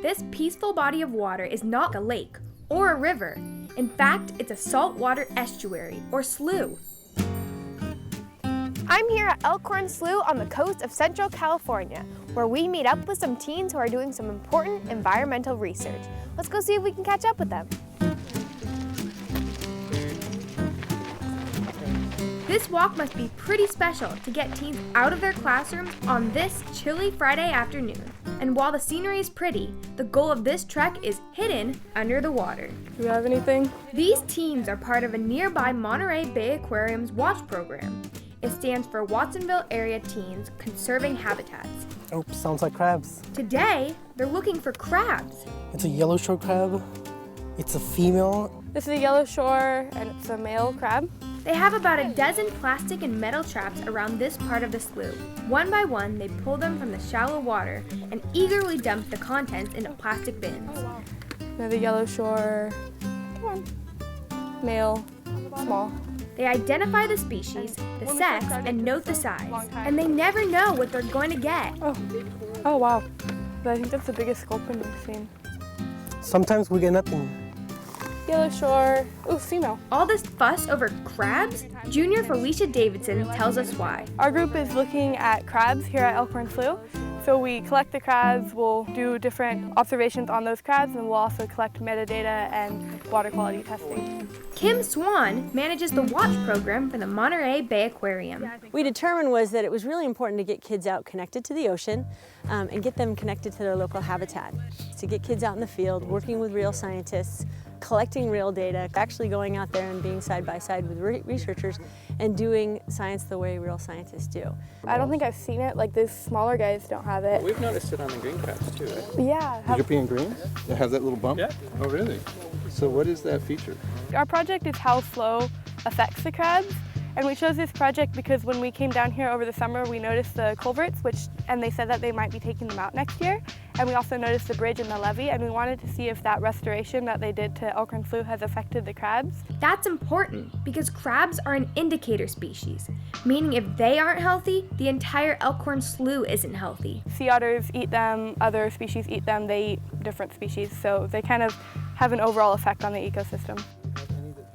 This peaceful body of water is not a lake or a river. In fact, it's a saltwater estuary or slough. I'm here at Elkhorn Slough on the coast of Central California, where we meet up with some teens who are doing some important environmental research. Let's go see if we can catch up with them. This walk must be pretty special to get teens out of their classrooms on this chilly Friday afternoon. And while the scenery is pretty, the goal of this trek is hidden under the water. Do we have anything? These teens are part of a nearby Monterey Bay Aquarium's watch program. It stands for Watsonville Area Teens Conserving Habitats. Oops, sounds like crabs. Today, they're looking for crabs. It's a yellow shore crab. It's a female. This is a yellow shore and it's a male crab. They have about a dozen plastic and metal traps around this part of the slough. One by one, they pull them from the shallow water and eagerly dump the contents into plastic bins. Another yellow shore, male, small. They identify the species, the sex, and note the size. And they never know what they're going to get. Oh wow. I think that's the biggest sculpin we've seen. Sometimes we get nothing. Yellow shore, ooh, female. All this fuss over crabs? Junior Felicia Davidson tells us why. Our group is looking at crabs here at Elkhorn Slough. So we collect the crabs, we'll do different observations on those crabs, and we'll also collect metadata and water quality testing. Kim Swan manages the watch program for the Monterey Bay Aquarium. We determined was that it was really important to get kids out connected to the ocean and get them connected to their local habitat. To get kids out in the field, working with real scientists, collecting real data, actually going out there and being side by side with researchers and doing science the way real scientists do. I don't think I've seen it, like these smaller guys don't have it. We've noticed it on the green crabs too, right? Yeah. European greens? It has that little bump? Yeah. Oh really? So what is that feature? Our project is how flow affects the crabs. And we chose this project because when we came down here over the summer, we noticed the culverts, and they said that they might be taking them out next year. And we also noticed the bridge and the levee, and we wanted to see if that restoration that they did to Elkhorn Slough has affected the crabs. That's important because crabs are an indicator species, meaning if they aren't healthy, the entire Elkhorn Slough isn't healthy. Sea otters eat them, other species eat them, they eat different species, so they kind of have an overall effect on the ecosystem.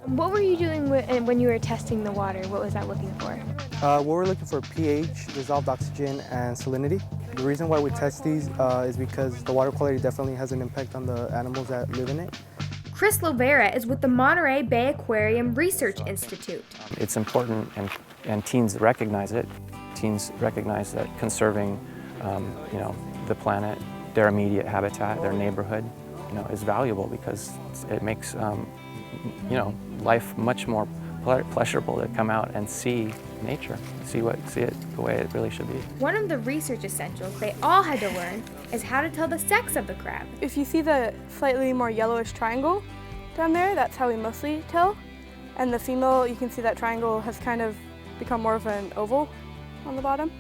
What were you doing when you were testing the water? What was that looking for? What we're looking for pH, dissolved oxygen, and salinity. The reason why we test these is because the water quality definitely has an impact on the animals that live in it. Chris Lovera is with the Monterey Bay Aquarium Research Institute. It's important and teens recognize it. Teens recognize that conserving the planet, their immediate habitat, their neighborhood, is valuable because it makes life much more pleasurable to come out and see nature, see it the way it really should be. One of the research essentials they all had to learn is how to tell the sex of the crab. If you see the slightly more yellowish triangle down there, that's how we mostly tell. And the female, you can see that triangle has kind of become more of an oval on the bottom.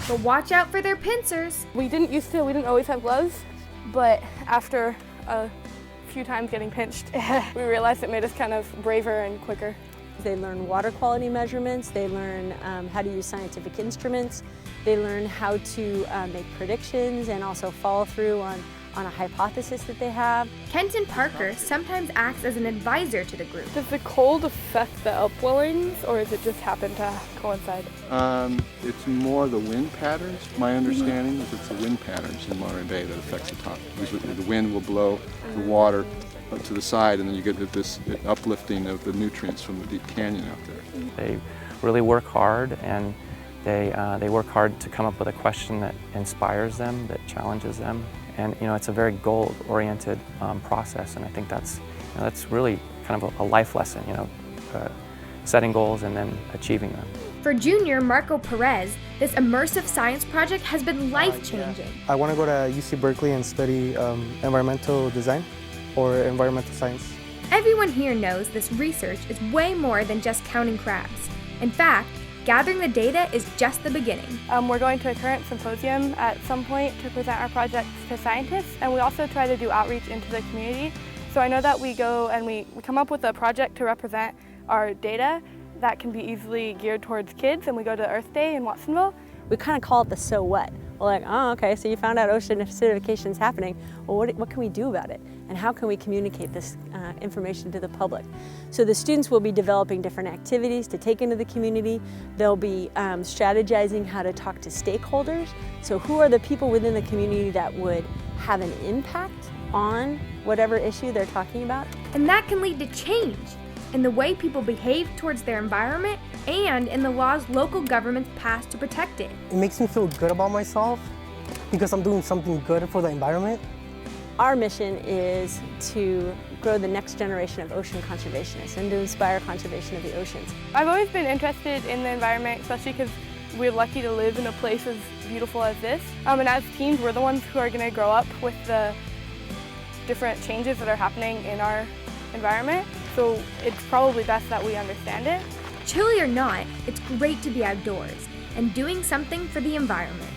But watch out for their pincers. We didn't always have gloves, but after a few times getting pinched, we realized it made us kind of braver and quicker. They learn water quality measurements, they learn how to use scientific instruments, they learn how to make predictions and also follow through on a hypothesis that they have. Kenton Parker sometimes acts as an advisor to the group. Does the cold affect the upwellings, or does it just happen to coincide? It's more the wind patterns. My understanding is it's the wind patterns in Monterey Bay that affects the top. Because the wind will blow the water up to the side, and then you get this uplifting of the nutrients from the deep canyon out there. They really work hard, and they work hard to come up with a question that inspires them, that challenges them. And it's a very goal-oriented process, and I think that's really kind of a life lesson, setting goals and then achieving them. For junior Marco Perez, this immersive science project has been life-changing. I want to go to UC Berkeley and study environmental design or environmental science. Everyone here knows this research is way more than just counting crabs. In fact, gathering the data is just the beginning. We're going to a current symposium at some point to present our projects to scientists, and we also try to do outreach into the community. So I know that we go and we come up with a project to represent our data that can be easily geared towards kids, and we go to Earth Day in Watsonville. We kind of call it the so what. Well, like, oh, okay, so you found out ocean acidification is happening. Well, what can we do about it? And how can we communicate this information to the public? So the students will be developing different activities to take into the community. They'll be strategizing how to talk to stakeholders. So who are the people within the community that would have an impact on whatever issue they're talking about? And that can lead to change in the way people behave towards their environment and in the laws local governments pass to protect it. It makes me feel good about myself because I'm doing something good for the environment. Our mission is to grow the next generation of ocean conservationists and to inspire conservation of the oceans. I've always been interested in the environment, especially because we're lucky to live in a place as beautiful as this. And as teens, we're the ones who are going to grow up with the different changes that are happening in our environment. So it's probably best that we understand it. Chilly or not, it's great to be outdoors and doing something for the environment.